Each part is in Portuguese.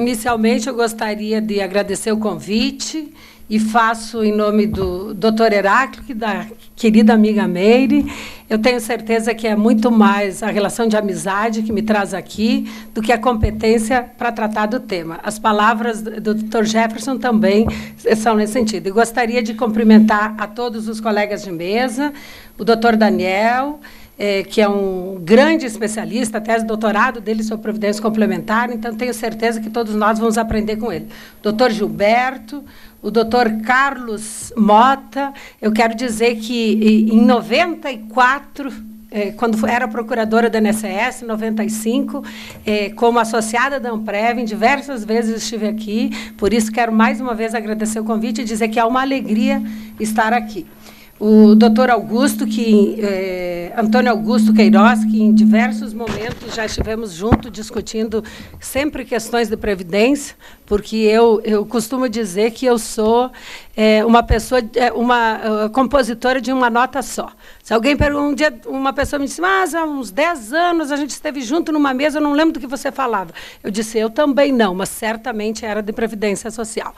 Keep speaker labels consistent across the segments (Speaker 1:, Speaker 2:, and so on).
Speaker 1: Inicialmente, eu gostaria de agradecer o convite e faço em nome do Dr. Heráclito e da querida amiga Meire. Eu tenho certeza que é muito mais a relação de amizade que me traz aqui do que a competência para tratar do tema. As palavras do Dr. Jefferson também são nesse sentido. E gostaria de cumprimentar a todos os colegas de mesa, o Dr. Daniel, que é um grande especialista, a tese de doutorado dele sobre previdência complementar, então tenho certeza que todos nós vamos aprender com ele. Doutor Gilberto, o doutor Carlos Mota, eu quero dizer que em 94, quando era procuradora da INSS, em 95, como associada da Amprev, diversas vezes estive aqui, por isso quero mais uma vez agradecer o convite e dizer que é uma alegria estar aqui. O doutor Augusto, Antônio Augusto Queiroz, que em diversos momentos já estivemos juntos discutindo sempre questões de previdência, porque eu costumo dizer que eu sou uma pessoa, uma compositora de uma nota só. Se alguém pergunta, um dia uma pessoa me disse, mas há uns 10 anos a gente esteve junto numa mesa, eu não lembro do que você falava. Eu disse, eu também não, mas certamente era de previdência social.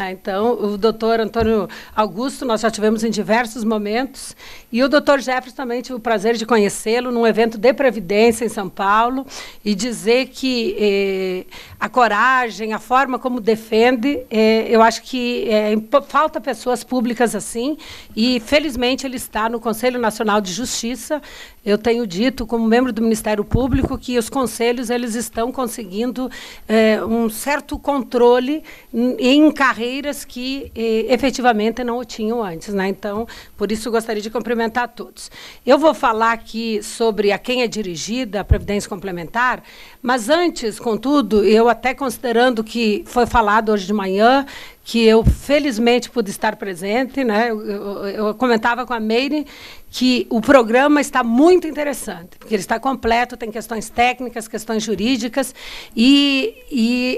Speaker 1: Então, o doutor Antônio Augusto, nós já tivemos em diversos momentos, e o doutor Jefferson também tive o prazer de conhecê-lo num evento de previdência em São Paulo, e dizer que a coragem, a forma como defende, eu acho que falta pessoas públicas assim, e felizmente ele está no Conselho Nacional de Justiça. Eu tenho dito, como membro do Ministério Público, que os conselhos eles estão conseguindo um certo controle em carreiras que efetivamente não o tinham antes, né? Então, por isso, eu gostaria de cumprimentar a todos. Eu vou falar aqui sobre a quem é dirigida a Previdência Complementar, mas antes, contudo, eu até considerando que foi falado hoje de manhã, que eu, felizmente, pude estar presente, né? Eu comentava com a Meire que o programa está muito interessante, porque ele está completo, tem questões técnicas, questões jurídicas, e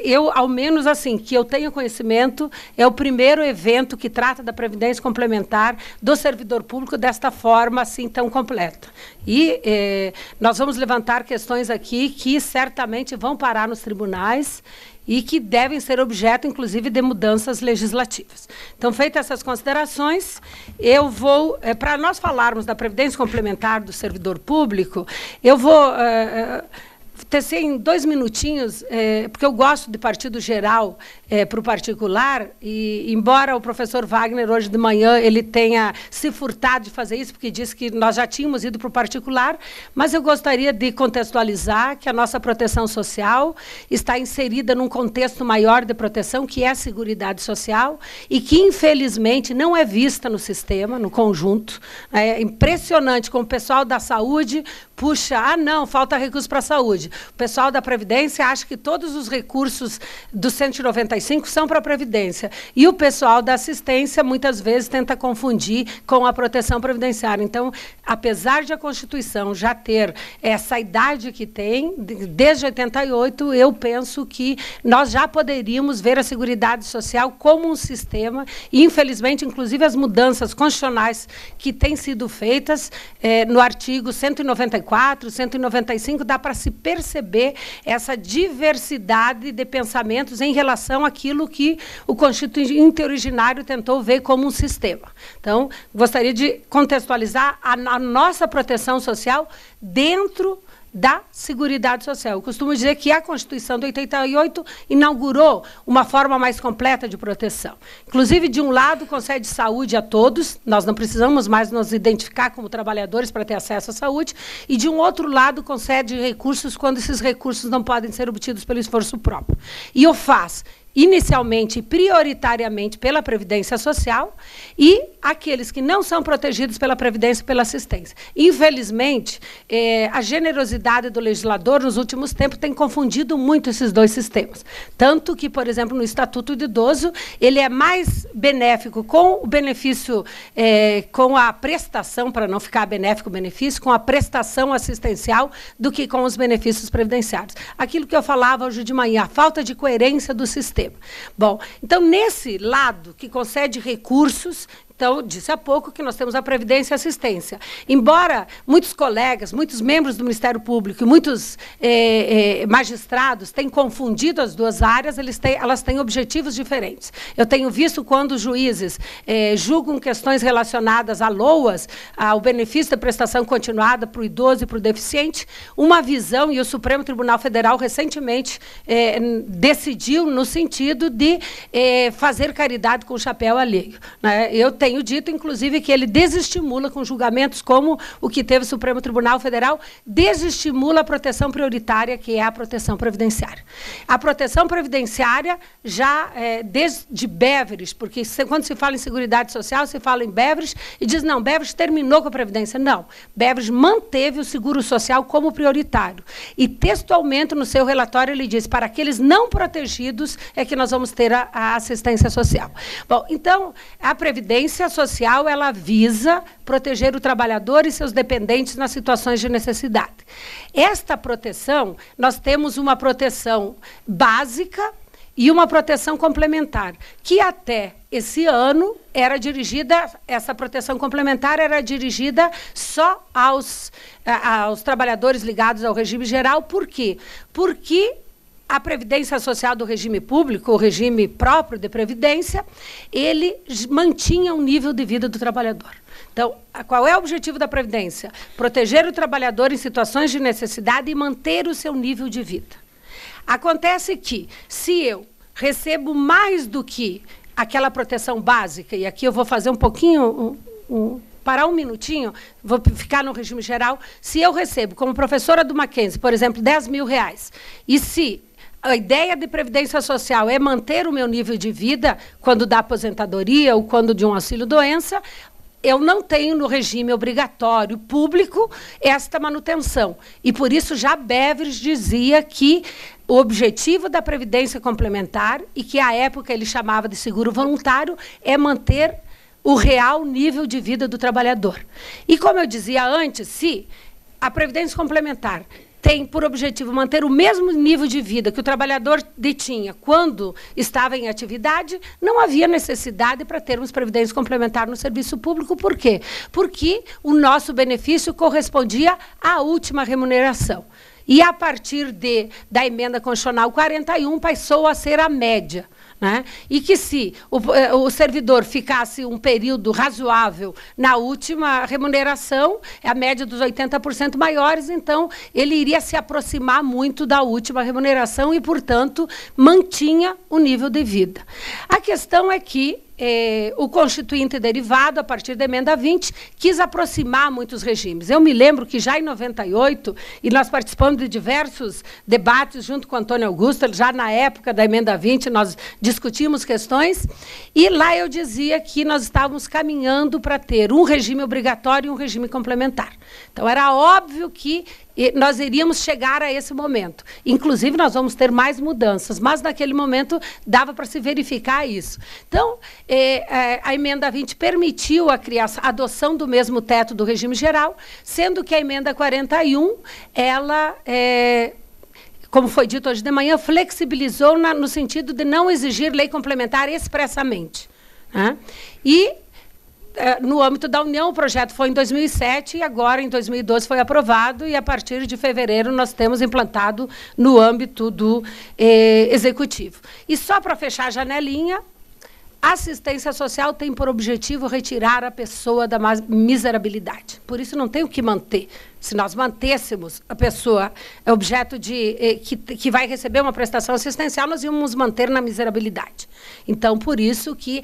Speaker 1: eu, ao menos assim, que eu tenho conhecimento, é o primeiro evento que trata da Previdência Complementar do servidor público desta forma, assim, tão completa. E nós vamos levantar questões aqui que certamente vão parar nos tribunais, e que devem ser objeto, inclusive, de mudanças legislativas. Então, feitas essas considerações, eu vou, para nós falarmos da Previdência Complementar do servidor público, eu vou tecer em 2 minutinhos, porque eu gosto de partido geral para o particular, e embora o professor Wagner, hoje de manhã, ele tenha se furtado de fazer isso, porque disse que nós já tínhamos ido para o particular, mas eu gostaria de contextualizar que a nossa proteção social está inserida num contexto maior de proteção, que é a Seguridade Social, e que, infelizmente, não é vista no sistema, no conjunto. É impressionante como o pessoal da saúde puxa, não, falta recurso para a saúde. O pessoal da Previdência acha que todos os recursos do 195 são para a Previdência. E o pessoal da assistência, muitas vezes, tenta confundir com a proteção previdenciária. Então, apesar de a Constituição já ter essa idade que tem, desde 88, eu penso que nós já poderíamos ver a Seguridade Social como um sistema, e, infelizmente, inclusive as mudanças constitucionais que têm sido feitas no artigo 194, 195, dá para se perceber essa diversidade de pensamentos em relação àquilo que o Constituinte originário tentou ver como um sistema. Então, gostaria de contextualizar a nossa proteção social dentro da Seguridade Social. Eu costumo dizer que a Constituição de 88 inaugurou uma forma mais completa de proteção. Inclusive, de um lado, concede saúde a todos, nós não precisamos mais nos identificar como trabalhadores para ter acesso à saúde, e, de um outro lado, concede recursos quando esses recursos não podem ser obtidos pelo esforço próprio. E o faz inicialmente e prioritariamente pela Previdência Social, e aqueles que não são protegidos pela Previdência e pela assistência. Infelizmente, a generosidade do legislador nos últimos tempos tem confundido muito esses dois sistemas. Tanto que, por exemplo, no Estatuto do Idoso, ele é mais benéfico com o benefício, com a prestação, para não ficar benéfico o benefício, com a prestação assistencial, do que com os benefícios previdenciários. Aquilo que eu falava hoje de manhã, a falta de coerência do sistema. Bom, então, nesse lado que concede recursos, Então, disse há pouco que nós temos a Previdência e a Assistência. Embora muitos colegas, muitos membros do Ministério Público e muitos magistrados tenham confundido as duas áreas, elas têm objetivos diferentes. Eu tenho visto quando os juízes julgam questões relacionadas a LOAs, ao benefício da prestação continuada para o idoso e para o deficiente, uma visão, e o Supremo Tribunal Federal recentemente decidiu no sentido de fazer caridade com o chapéu alheio, né? Eu tenho dito, inclusive, que ele desestimula, com julgamentos como o que teve o Supremo Tribunal Federal, desestimula a proteção prioritária, que é a proteção previdenciária. A proteção previdenciária, já desde Beveridge, porque quando se fala em Seguridade Social, se fala em Beveridge e diz, não, Beveridge terminou com a Previdência. Não, Beveridge manteve o seguro social como prioritário. E, textualmente, no seu relatório, ele diz, para aqueles não protegidos é que nós vamos ter a assistência social. Bom, então, a Previdência Social, ela visa proteger o trabalhador e seus dependentes nas situações de necessidade. Esta proteção, nós temos uma proteção básica e uma proteção complementar, que até esse ano era dirigida, essa proteção complementar era dirigida só aos trabalhadores ligados ao regime geral. Por quê? Porque a Previdência Social do regime público, o regime próprio de Previdência, ele mantinha o nível de vida do trabalhador. Então, qual é o objetivo da Previdência? Proteger o trabalhador em situações de necessidade e manter o seu nível de vida. Acontece que, se eu recebo mais do que aquela proteção básica, e aqui eu vou fazer um pouquinho, parar um minutinho, vou ficar no regime geral, se eu recebo, como professora do Mackenzie, por exemplo, R$10.000, e se a ideia de Previdência Social é manter o meu nível de vida quando da aposentadoria ou quando de um auxílio-doença, eu não tenho no regime obrigatório público esta manutenção. E, por isso, já Beveridge dizia que o objetivo da Previdência Complementar, e que, à época, ele chamava de seguro voluntário, é manter o real nível de vida do trabalhador. E, como eu dizia antes, se a Previdência Complementar tem por objetivo manter o mesmo nível de vida que o trabalhador detinha quando estava em atividade, não havia necessidade para termos previdência complementar no serviço público. Por quê? Porque o nosso benefício correspondia à última remuneração. E, a partir da emenda constitucional 41, passou a ser a média, né? E que, se o servidor ficasse um período razoável na última remuneração, a média dos 80% maiores, então ele iria se aproximar muito da última remuneração e, portanto, mantinha o nível de vida. A questão é que o Constituinte derivado, a partir da emenda 20, quis aproximar muitos regimes. Eu me lembro que já em 98, e nós participamos de diversos debates junto com o Antônio Augusto, já na época da emenda 20, nós discutimos questões, e lá eu dizia que nós estávamos caminhando para ter um regime obrigatório e um regime complementar. Então, era óbvio que nós iríamos chegar a esse momento. Inclusive, nós vamos ter mais mudanças, mas, naquele momento, dava para se verificar isso. Então, a emenda 20 permitiu a adoção do mesmo teto do regime geral, sendo que a emenda 41, ela, como foi dito hoje de manhã, flexibilizou no sentido de não exigir lei complementar expressamente, né? E, no âmbito da União, o projeto foi em 2007 e agora, em 2012, foi aprovado, e a partir de fevereiro nós temos implantado no âmbito do Executivo. E, só para fechar a janelinha, a assistência social tem por objetivo retirar a pessoa da miserabilidade. Por isso, não tem o que manter. Se nós mantêssemos a pessoa objeto que vai receber uma prestação assistencial, nós íamos manter na miserabilidade. Então, por isso que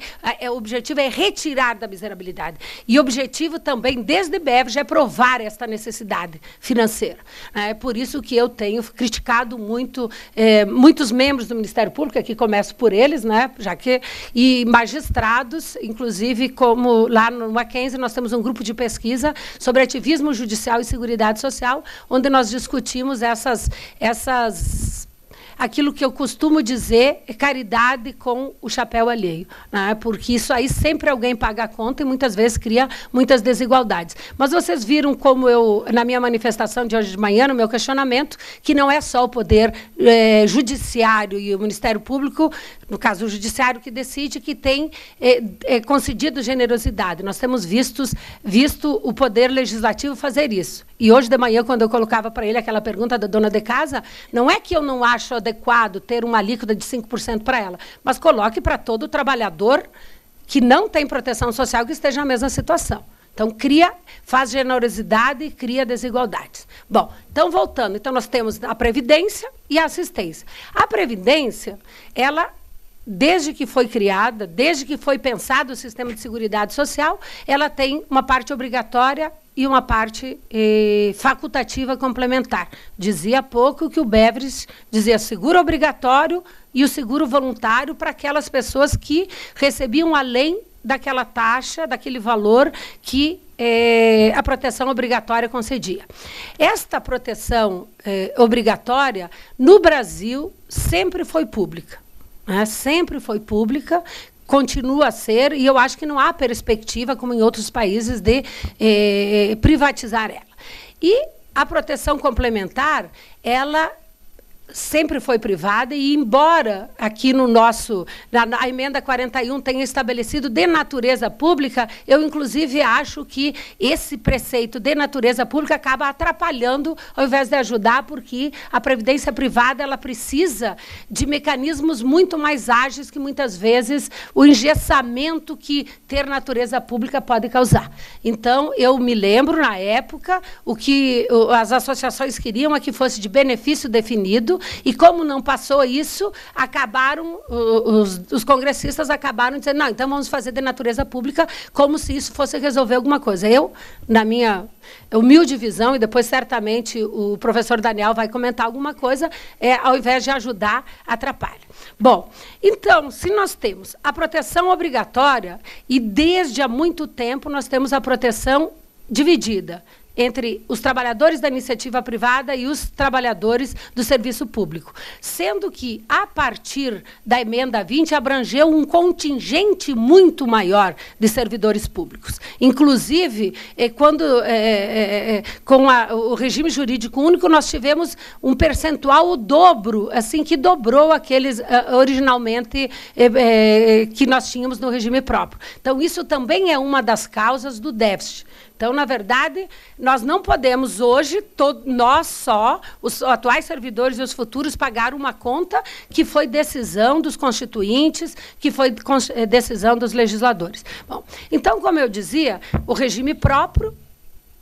Speaker 1: o objetivo é retirar da miserabilidade. E o objetivo também, desde Beveridge, é provar esta necessidade financeira. É por isso que eu tenho criticado muito muitos membros do Ministério Público, aqui começo por eles, né, e magistrados, inclusive, como lá no Mackenzie, nós temos um grupo de pesquisa sobre ativismo judicial e Seguridade Social, onde nós discutimos aquilo que eu costumo dizer é caridade com o chapéu alheio, né? Porque isso aí sempre alguém paga a conta e muitas vezes cria muitas desigualdades. Mas vocês viram como eu, na minha manifestação de hoje de manhã, no meu questionamento, que não é só o poder judiciário e o Ministério Público, no caso o judiciário, que decide, que tem concedido generosidade. Nós temos visto o poder legislativo fazer isso. E hoje de manhã, quando eu colocava para ele aquela pergunta da dona de casa, não é que eu não acho adequado ter uma alíquota de 5% para ela, mas coloque para todo trabalhador que não tem proteção social que esteja na mesma situação. Então, faz generosidade e cria desigualdades. Bom, então, voltando. Então, nós temos a Previdência e a assistência. A Previdência, ela, desde que foi criada, desde que foi pensado o sistema de seguridade social, ela tem uma parte obrigatória e uma parte facultativa complementar. Dizia há pouco que o Beveridge dizia seguro obrigatório e o seguro voluntário para aquelas pessoas que recebiam além daquela taxa, daquele valor que a proteção obrigatória concedia. Esta proteção obrigatória, no Brasil, sempre foi pública. Né? Sempre foi pública, continua a ser, e eu acho que não há perspectiva, como em outros países, de privatizar ela. E a proteção complementar, ela sempre foi privada, e embora aqui a emenda 41 tenha estabelecido de natureza pública, eu inclusive acho que esse preceito de natureza pública acaba atrapalhando ao invés de ajudar, porque a previdência privada ela precisa de mecanismos muito mais ágeis que muitas vezes o engessamento que ter natureza pública pode causar. Então, eu me lembro, na época, o que as associações queriam é que fosse de benefício definido. E como não passou isso, os congressistas acabaram dizendo, não, então vamos fazer de natureza pública, como se isso fosse resolver alguma coisa. Eu, na minha humilde visão, e depois certamente o professor Daniel vai comentar alguma coisa, ao invés de ajudar, atrapalha. Bom, então, se nós temos a proteção obrigatória, e desde há muito tempo nós temos a proteção dividida entre os trabalhadores da iniciativa privada e os trabalhadores do serviço público. Sendo que, a partir da emenda 20, abrangeu um contingente muito maior de servidores públicos. Inclusive, com o regime jurídico único, nós tivemos um percentual, o dobro, assim, que dobrou aqueles originalmente que nós tínhamos no regime próprio. Então, isso também é uma das causas do déficit. Então, na verdade, nós não podemos hoje, os atuais servidores e os futuros, pagar uma conta que foi decisão dos constituintes, que foi decisão dos legisladores. Bom, então, como eu dizia, o regime próprio,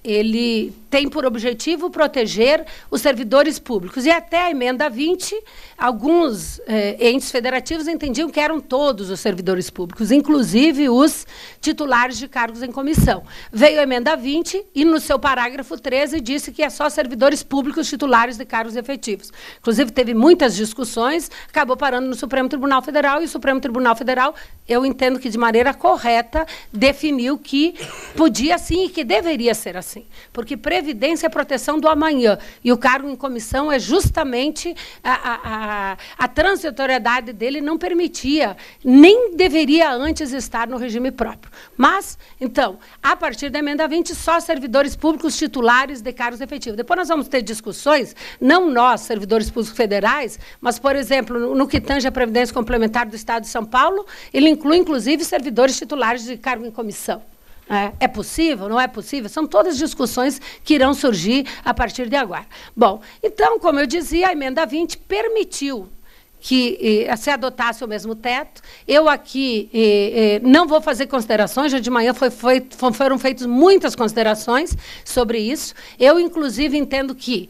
Speaker 1: ele tem por objetivo proteger os servidores públicos. E até a emenda 20, alguns entes federativos entendiam que eram todos os servidores públicos, inclusive os titulares de cargos em comissão. Veio a emenda 20 e, no seu parágrafo 13, disse que é só servidores públicos titulares de cargos efetivos. Inclusive, teve muitas discussões, acabou parando no Supremo Tribunal Federal, e o Supremo Tribunal Federal, eu entendo que de maneira correta, definiu que podia sim e que deveria ser assim. Porque previdência é proteção do amanhã, e o cargo em comissão é justamente a transitoriedade dele não permitia, nem deveria antes estar no regime próprio. Mas, então, a partir da emenda 20, só servidores públicos titulares de cargos efetivos. Depois nós vamos ter discussões, não nós, servidores públicos federais, mas, por exemplo, no que tange a Previdência Complementar do Estado de São Paulo, ele inclui, inclusive, servidores titulares de cargo em comissão. É possível? Não é possível? São todas discussões que irão surgir a partir de agora. Bom, então, como eu dizia, a emenda 20 permitiu que se adotasse o mesmo teto. Eu aqui não vou fazer considerações, já de manhã foram feitas muitas considerações sobre isso. Eu, inclusive, entendo que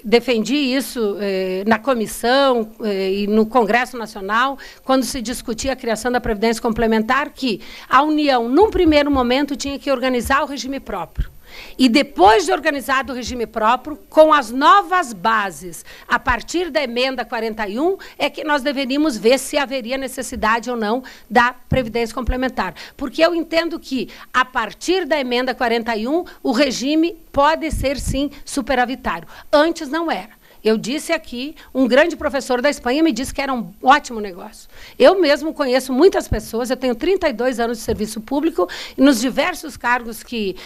Speaker 1: defendi isso na comissão e no Congresso Nacional, quando se discutia a criação da Previdência Complementar, que a União, num primeiro momento, tinha que organizar o regime próprio. E depois de organizado o regime próprio, com as novas bases, a partir da emenda 41, é que nós deveríamos ver se haveria necessidade ou não da Previdência Complementar. Porque eu entendo que, a partir da emenda 41, o regime pode ser, sim, superavitário. Antes não era. Eu disse aqui, um grande professor da Espanha me disse que era um ótimo negócio. Eu mesmo conheço muitas pessoas, eu tenho 32 anos de serviço público, e nos diversos cargos que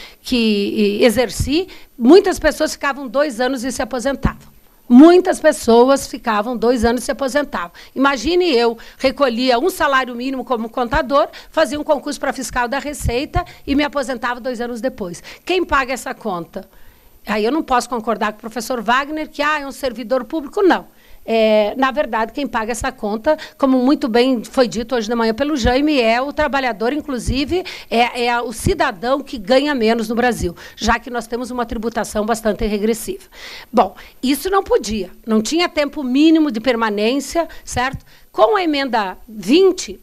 Speaker 1: exerci, muitas pessoas ficavam 2 anos e se aposentavam. Muitas pessoas ficavam 2 anos e se aposentavam. Imagine eu, recolhia um salário mínimo como contador, fazia um concurso para fiscal da Receita e me aposentava 2 anos depois. Quem paga essa conta? Aí eu não posso concordar com o professor Wagner que é um servidor público, não. Na verdade, quem paga essa conta, como muito bem foi dito hoje de manhã pelo Jaime, é o trabalhador, inclusive, é o cidadão que ganha menos no Brasil, já que nós temos uma tributação bastante regressiva. Bom, isso não podia, não tinha tempo mínimo de permanência, certo? Com a emenda 20,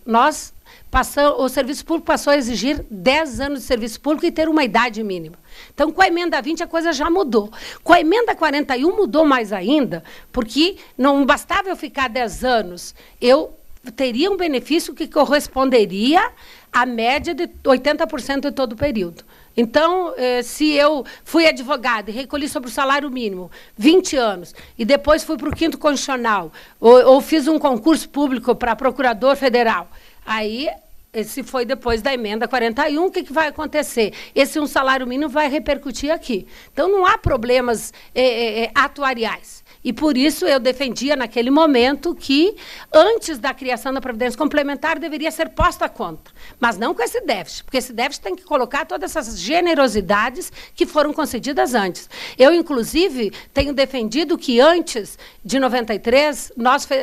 Speaker 1: o serviço público passou a exigir 10 anos de serviço público e ter uma idade mínima. Então, com a emenda 20, a coisa já mudou. Com a emenda 41, mudou mais ainda, porque não bastava eu ficar 10 anos, eu teria um benefício que corresponderia à média de 80% de todo o período. Então, se eu fui advogada e recolhi sobre o salário mínimo 20 anos, e depois fui para o 5º constitucional, ou fiz um concurso público para procurador federal, aí, se foi depois da emenda 41, o que vai acontecer? Esse um salário mínimo vai repercutir aqui. Então, não há problemas atuariais. E, por isso, eu defendia, naquele momento, que, antes da criação da Previdência Complementar, deveria ser posta a conta. Mas não com esse déficit, porque esse déficit tem que colocar todas essas generosidades que foram concedidas antes. Eu, inclusive, tenho defendido que, antes de 93,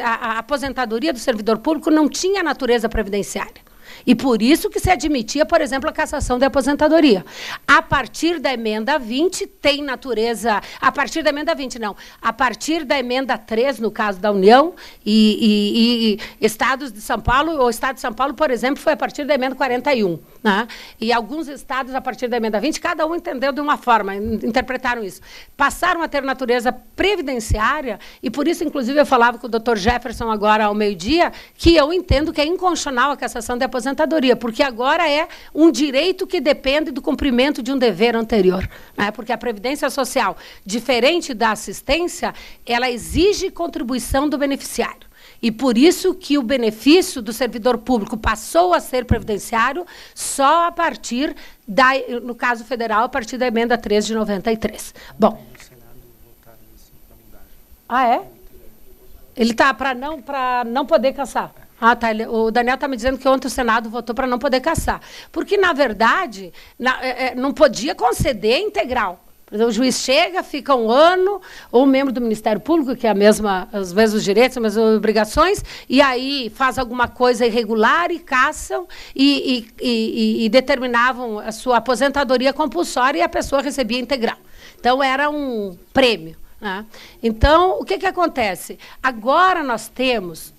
Speaker 1: a aposentadoria do servidor público não tinha natureza previdenciária. E por isso que se admitia, por exemplo, a cassação da aposentadoria. A partir da emenda 20, tem natureza... A partir da emenda 20, não. A partir da emenda 3, no caso da União, e estados de São Paulo, o estado de São Paulo, por exemplo, foi a partir da emenda 41. Né? E alguns estados, a partir da emenda 20, cada um entendeu de uma forma, interpretaram isso. Passaram a ter natureza previdenciária, e por isso, inclusive, eu falava com o doutor Jefferson agora ao meio-dia, que eu entendo que é inconstitucional a cassação da aposentadoria, porque agora é um direito que depende do cumprimento de um dever anterior. Né? Porque a Previdência Social, diferente da assistência, ela exige contribuição do beneficiário. E por isso que o benefício do servidor público passou a ser previdenciário só a partir no caso federal, a partir da emenda 3 de 93. Bom. Ah, é? Ele está para não poder caçar. Ah, tá. O Daniel está me dizendo que ontem o Senado votou para não poder caçar. Porque, na verdade, não podia conceder integral. O juiz chega, fica 1 ano, ou um membro do Ministério Público, que é os mesmos direitos, as mesmas obrigações, e aí faz alguma coisa irregular e caçam e determinavam a sua aposentadoria compulsória e a pessoa recebia integral. Então, era um prêmio. Né? Então, o que acontece? Agora nós temos...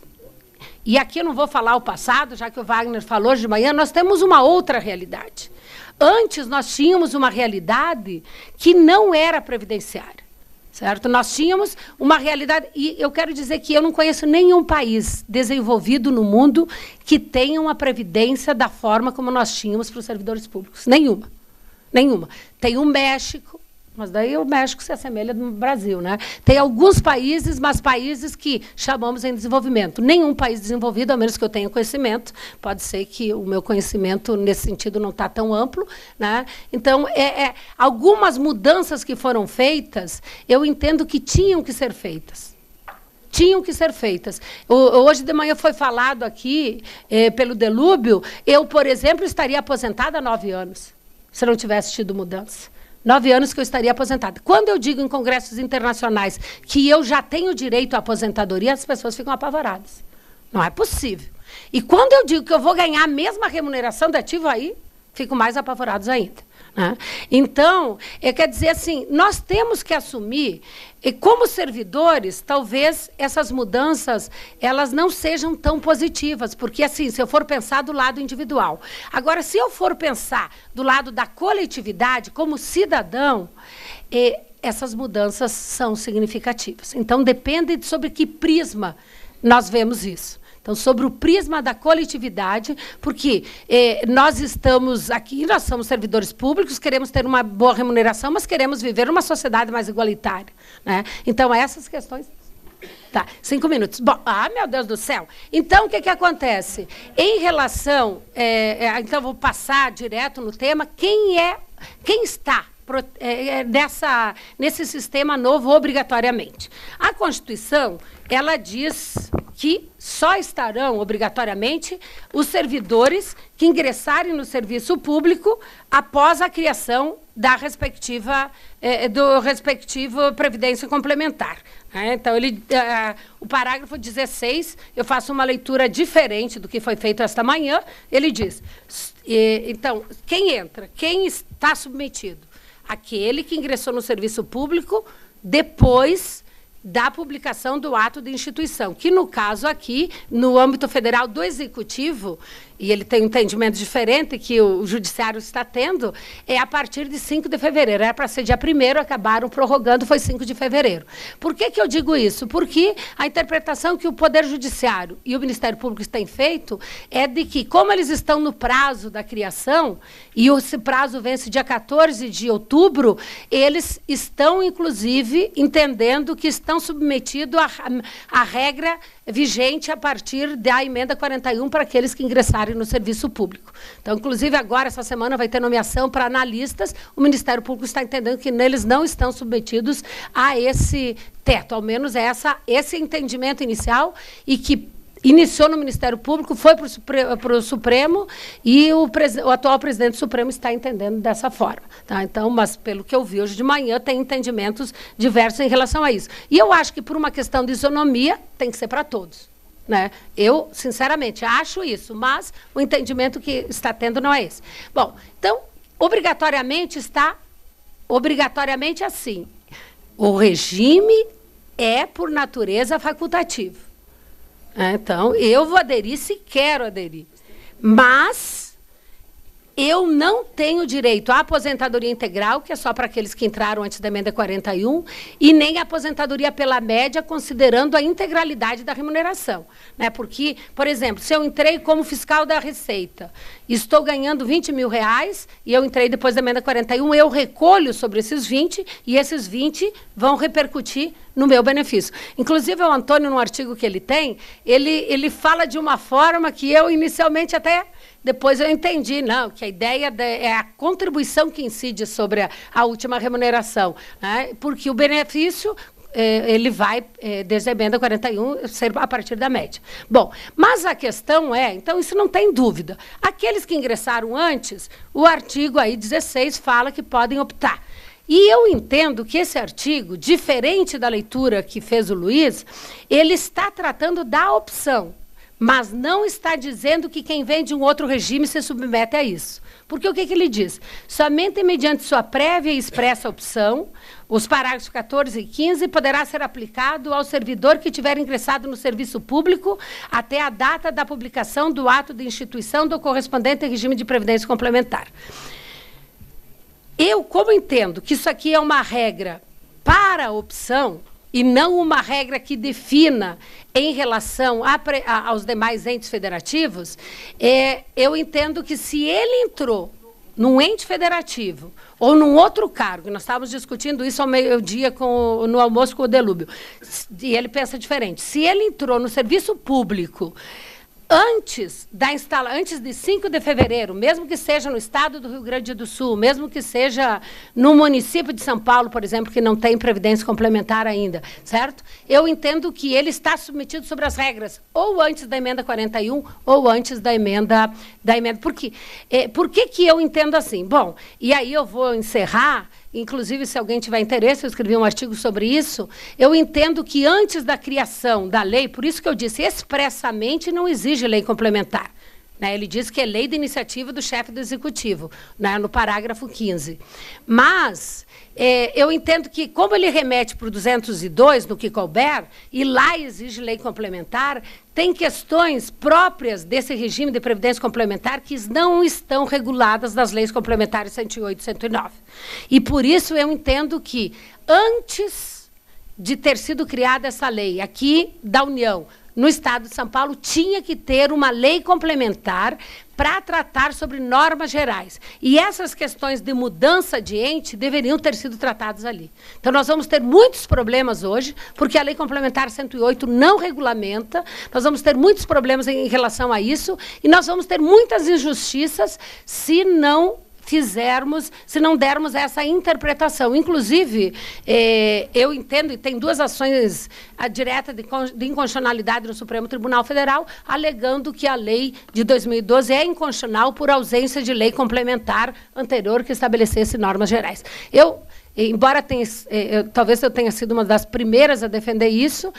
Speaker 1: E aqui eu não vou falar o passado, já que o Wagner falou hoje de manhã, nós temos uma outra realidade. Antes, nós tínhamos uma realidade que não era previdenciária, certo? Nós tínhamos uma realidade... E eu quero dizer que eu não conheço nenhum país desenvolvido no mundo que tenha uma previdência da forma como nós tínhamos para os servidores públicos. Nenhuma. Nenhuma. Tem o México, mas daí o México se assemelha no Brasil, né? Tem alguns países, mas países que chamamos em desenvolvimento. Nenhum país desenvolvido, a menos que eu tenha conhecimento. Pode ser que o meu conhecimento, nesse sentido, não está tão amplo. Né? Então, algumas mudanças que foram feitas, eu entendo que tinham que ser feitas. Tinham que ser feitas. Hoje de manhã foi falado aqui, pelo Delúbio, eu, por exemplo, estaria aposentada há 9 anos, se não tivesse tido mudança. 9 anos que eu estaria aposentada. Quando eu digo em congressos internacionais que eu já tenho direito à aposentadoria, as pessoas ficam apavoradas. Não é possível. E quando eu digo que eu vou ganhar a mesma remuneração de ativo, aí ficam mais apavorados ainda. Né? Então, quer dizer assim, nós temos que assumir, e como servidores, talvez essas mudanças elas não sejam tão positivas, porque assim, se eu for pensar do lado individual. Agora, se eu for pensar do lado da coletividade, como cidadão, essas mudanças são significativas. Então, depende sobre que prisma nós vemos isso. Então, sobre o prisma da coletividade, porque nós estamos aqui, nós somos servidores públicos, queremos ter uma boa remuneração, mas queremos viver numa sociedade mais igualitária, né? Então, essas questões... Tá, 5 minutos. Bom, meu Deus do céu. Então, o que acontece? Em relação... então, vou passar direto no tema. Quem está nesse sistema novo obrigatoriamente? A Constituição, ela diz que só estarão obrigatoriamente os servidores que ingressarem no serviço público após a criação da respectiva, do respectivo Previdência Complementar. Então, o parágrafo 16, eu faço uma leitura diferente do que foi feito esta manhã, ele diz, então, quem entra? Quem está submetido? Aquele que ingressou no serviço público depois da publicação do ato de instituição, que, no caso aqui, no âmbito federal do Executivo, e ele tem um entendimento diferente que o Judiciário está tendo, é a partir de 5 de fevereiro. Era para ser dia 1º, acabaram prorrogando, foi 5 de fevereiro. Por que eu digo isso? Porque a interpretação que o Poder Judiciário e o Ministério Público têm feito é de que, como eles estão no prazo da criação, e esse prazo vence dia 14 de outubro, eles estão, inclusive, entendendo que estão submetidos à regra vigente a partir da emenda 41 para aqueles que ingressarem no serviço público. Então, inclusive, agora, essa semana, vai ter nomeação para analistas. O Ministério Público está entendendo que eles não estão submetidos a esse teto, ao menos esse entendimento inicial, e que iniciou no Ministério Público, foi para o Supremo, e o atual presidente do Supremo está entendendo dessa forma. Tá? Então, mas, pelo que eu vi hoje de manhã, tem entendimentos diversos em relação a isso. E eu acho que, por uma questão de isonomia, tem que ser para todos. Né? Eu, sinceramente, acho isso, mas o entendimento que está tendo não é esse. Bom, então, obrigatoriamente assim, o regime é, por natureza, facultativo. Então, eu vou aderir se quero aderir. Mas eu não tenho direito à aposentadoria integral, que é só para aqueles que entraram antes da emenda 41, e nem à aposentadoria pela média, considerando a integralidade da remuneração. Né? Porque, por exemplo, se eu entrei como fiscal da Receita, estou ganhando R$20 mil, e eu entrei depois da emenda 41, eu recolho sobre esses 20, e esses 20 vão repercutir no meu benefício. Inclusive, o Antônio, no artigo que ele tem, ele fala de uma forma que eu, inicialmente, até... Depois eu entendi, não, que a ideia é a contribuição que incide sobre a última remuneração, né? Porque o benefício, ele vai, desde a emenda 41, ser a partir da média. Bom, mas a questão é, então, isso não tem dúvida. Aqueles que ingressaram antes, o artigo aí 16 fala que podem optar. E eu entendo que esse artigo, diferente da leitura que fez o Luiz, ele está tratando da opção, mas não está dizendo que quem vem de um outro regime se submete a isso. Porque o que ele diz? Somente mediante sua prévia e expressa opção, os parágrafos 14 e 15, poderá ser aplicado ao servidor que tiver ingressado no serviço público até a data da publicação do ato de instituição do correspondente regime de previdência complementar. Eu, como entendo que isso aqui é uma regra para a opção, e não uma regra que defina em relação aos demais entes federativos, eu entendo que se ele entrou num ente federativo ou num outro cargo, nós estávamos discutindo isso ao meio-dia no almoço com o Delúbio, e ele pensa diferente, se ele entrou no serviço público antes de 5 de fevereiro, mesmo que seja no estado do Rio Grande do Sul, mesmo que seja no município de São Paulo, por exemplo, que não tem previdência complementar ainda, certo? Eu entendo que ele está submetido sobre as regras, ou antes da emenda 41, ou antes da emenda... Por quê? Por que eu entendo assim? Bom, e aí eu vou encerrar... Inclusive, se alguém tiver interesse, eu escrevi um artigo sobre isso, eu entendo que antes da criação da lei, por isso que eu disse, expressamente não exige lei complementar. Né? Ele diz que é lei de iniciativa do chefe do Executivo, né? No parágrafo 15. Mas eu entendo que, como ele remete para o 202, no que couber, e lá exige lei complementar, tem questões próprias desse regime de previdência complementar que não estão reguladas nas leis complementares 108 e 109. E, por isso, eu entendo que, antes de ter sido criada essa lei aqui da União, no Estado de São Paulo, tinha que ter uma lei complementar para tratar sobre normas gerais. E essas questões de mudança de ente deveriam ter sido tratadas ali. Então, nós vamos ter muitos problemas hoje, porque a Lei Complementar 108 não regulamenta, nós vamos ter muitos problemas em relação a isso, e nós vamos ter muitas injustiças se não dermos essa interpretação. Inclusive, eu entendo, e tem 2 ações diretas de inconstitucionalidade no Supremo Tribunal Federal, alegando que a lei de 2012 é inconstitucional por ausência de lei complementar anterior que estabelecesse normas gerais. Embora talvez eu tenha sido uma das primeiras a defender isso,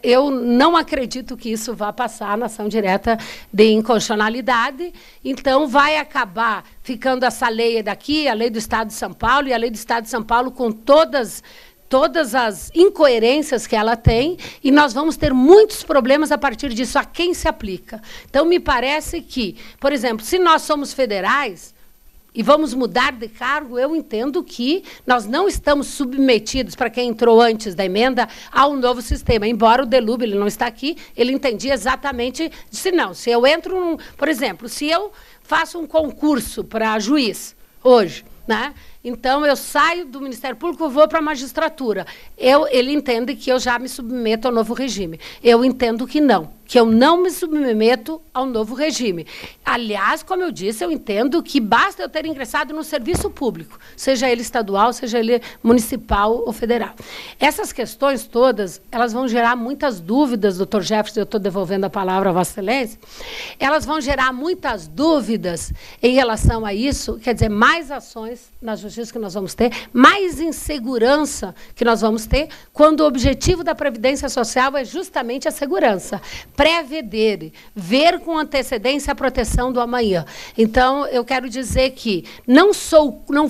Speaker 1: eu não acredito que isso vá passar na ação direta de inconstitucionalidade. Então, vai acabar ficando essa lei daqui, a lei do Estado de São Paulo, e a lei do Estado de São Paulo com todas as incoerências que ela tem, e nós vamos ter muitos problemas a partir disso, a quem se aplica. Então, me parece que, por exemplo, se nós somos federais, e vamos mudar de cargo, eu entendo que nós não estamos submetidos, para quem entrou antes da emenda, ao novo sistema. Embora o Delúbio, ele não está aqui, ele entendia exatamente, disse, não, se eu entro, por exemplo, se eu faço um concurso para juiz hoje, né? Então, eu saio do Ministério Público, vou para a magistratura. Ele entende que eu já me submeto ao novo regime. Eu entendo que eu não me submeto ao novo regime. Aliás, como eu disse, eu entendo que basta eu ter ingressado no serviço público, seja ele estadual, seja ele municipal ou federal. Essas questões todas, elas vão gerar muitas dúvidas, doutor Jefferson, eu estou devolvendo a palavra a Vossa Excelência, elas vão gerar muitas dúvidas em relação a isso, quer dizer, mais ações na justiça que nós vamos ter, mais insegurança que nós vamos ter, quando o objetivo da Previdência Social é justamente a segurança. Prever, ver com antecedência a proteção do amanhã. Então, eu quero dizer que não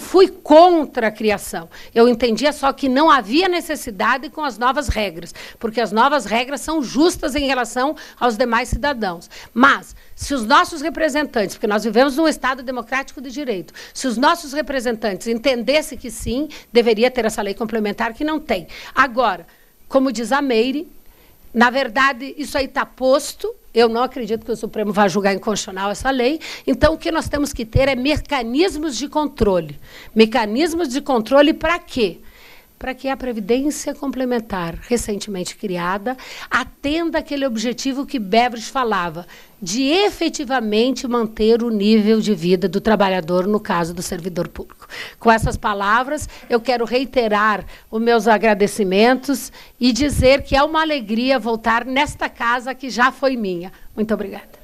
Speaker 1: fui contra a criação. Eu entendia só que não havia necessidade com as novas regras, porque as novas regras são justas em relação aos demais cidadãos. Mas, se os nossos representantes, porque nós vivemos num Estado democrático de direito, se os nossos representantes entendessem que sim, deveria ter essa lei complementar, que não tem. Agora, como diz a Meire, na verdade, isso aí está posto, eu não acredito que o Supremo vá julgar inconstitucional essa lei, então o que nós temos que ter é mecanismos de controle. Mecanismos de controle para quê? Para que a Previdência Complementar, recentemente criada, atenda aquele objetivo que Beveridge falava, de efetivamente manter o nível de vida do trabalhador, no caso do servidor público. Com essas palavras, eu quero reiterar os meus agradecimentos e dizer que é uma alegria voltar nesta casa que já foi minha. Muito obrigada.